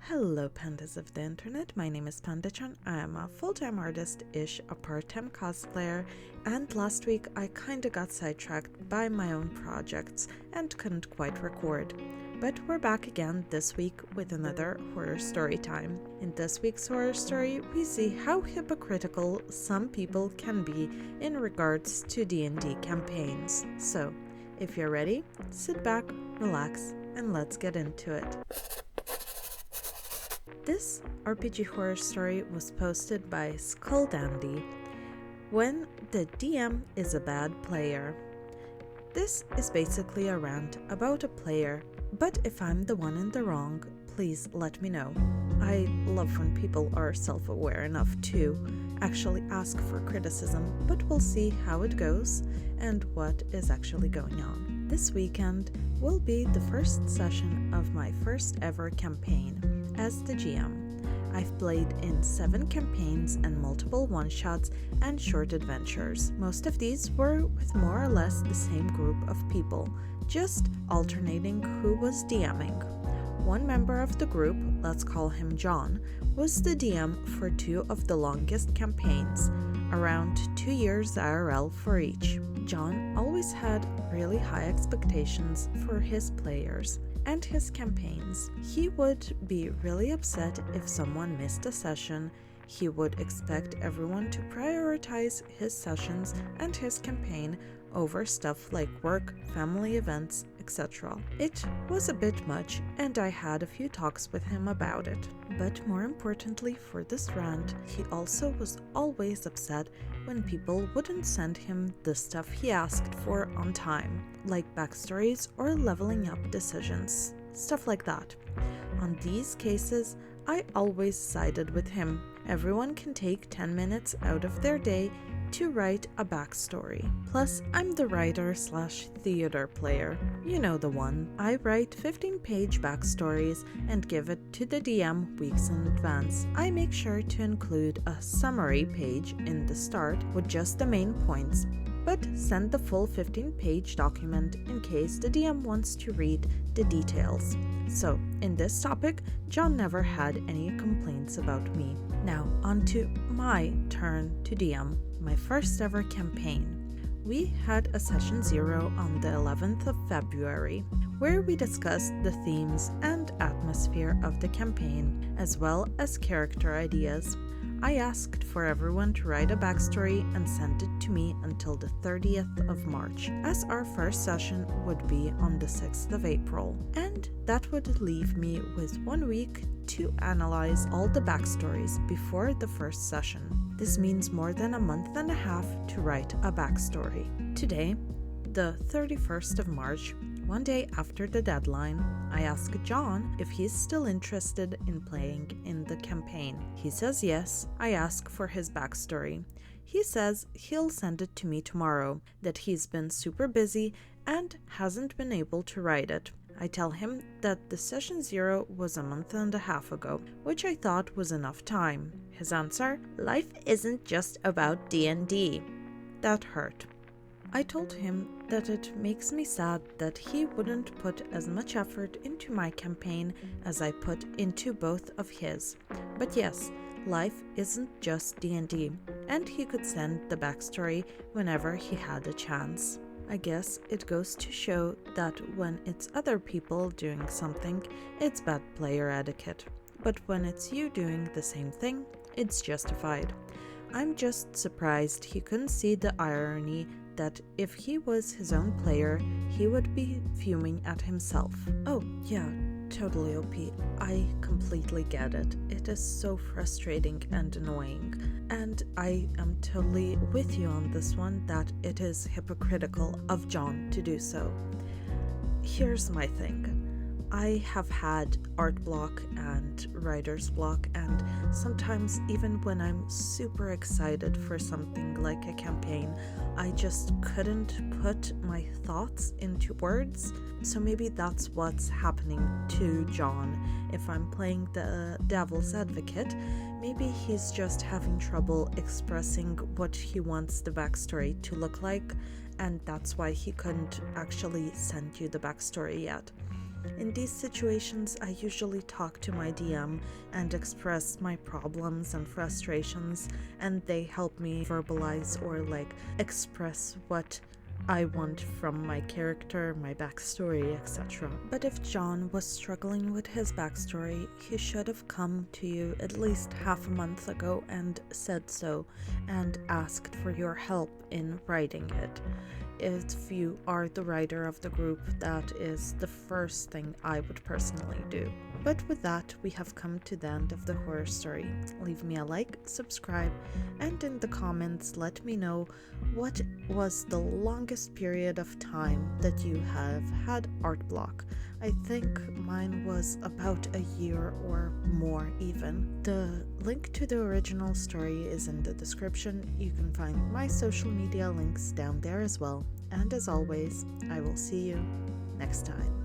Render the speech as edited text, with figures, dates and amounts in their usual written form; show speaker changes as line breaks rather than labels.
Hello pandas of the internet, my name is Pandachan. I am a full-time artist-ish, a part-time cosplayer, and last week I kinda got sidetracked by my own projects and couldn't quite record. But we're back again this week with another horror story time. In this week's horror story, we see how hypocritical some people can be in regards to D&D campaigns. So, if you're ready, sit back, relax, and let's get into it. This RPG horror story was posted by Skulldandy. When the DM is a bad player. This is basically a rant about a player, but if I'm the one in the wrong, please let me know. I love when people are self-aware enough to actually ask for criticism, but we'll see how it goes and what is actually going on. This weekend will be the first session of my first ever campaign as the GM. I've played in 7 campaigns and multiple one-shots and short adventures. Most of these were with more or less the same group of people, just alternating who was DMing. One member of the group, let's call him John, was the DM for 2 of the longest campaigns, around 2 years IRL for each. John always had really high expectations for his players and his campaigns. He would be really upset if someone missed a session. He would expect everyone to prioritize his sessions and his campaign over stuff like work, family events, etc. It was a bit much, and I had a few talks with him about it. But more importantly for this rant, he also was always upset when people wouldn't send him the stuff he asked for on time, like backstories or leveling up decisions, stuff like that. On these cases, I always sided with him. Everyone can take 10 minutes out of their day to write a backstory. Plus, I'm the writer/theater player. You know the one. I write 15-page backstories and give it to the DM weeks in advance. I make sure to include a summary page in the start with just the main points, but send the full 15-page document in case the DM wants to read the details. So, in this topic, John never had any complaints about me. Now, on to my turn to DM, my first ever campaign. We had a session 0 on the 11th of February, where we discussed the themes and atmosphere of the campaign, as well as character ideas. I asked for everyone to write a backstory and send it to me until the 30th of March, as our first session would be on the 6th of April, and that would leave me with 1 week to analyze all the backstories before the first session. This means more than a month and a half to write a backstory. Today, the 31st of March, one day after the deadline, I asked John if he's still interested in playing in the campaign. He says yes. I ask for his backstory. He says he'll send it to me tomorrow, that he's been super busy and hasn't been able to write it. I tell him that the session 0 was a month and a half ago, which I thought was enough time. His answer: life isn't just about D&D. That hurt. I told him that it makes me sad that he wouldn't put as much effort into my campaign as I put into both of his. But yes, life isn't just D&D, and he could send the backstory whenever he had a chance. I guess it goes to show that when it's other people doing something, it's bad player etiquette. But when it's you doing the same thing, it's justified. I'm just surprised he couldn't see the irony that if he was his own player, he would be fuming at himself. Oh, yeah, totally OP. I completely get it. It is so frustrating and annoying. And I am totally with you on this one that it is hypocritical of John to do so. Here's my thing. I have had art block and writer's block, and sometimes even when I'm super excited for something like a campaign, I just couldn't put my thoughts into words. So maybe that's what's happening to John. If I'm playing the devil's advocate, maybe he's just having trouble expressing what he wants the backstory to look like, and that's why he couldn't actually send you the backstory yet. In these situations, I usually talk to my DM and express my problems and frustrations, and they help me verbalize or express what I want from my character, my backstory, etc. But if John was struggling with his backstory, he should have come to you at least half a month ago and said so, and asked for your help in writing it. If you are the writer of the group, that is the first thing I would personally do. But with that, we have come to the end of the horror story. Leave me a like, subscribe, and in the comments let me know what was the longest period of time that you have had art block. I think mine was about a year or more even. The link to the original story is in the description. You can find my social media links down there as well. And as always, I will see you next time.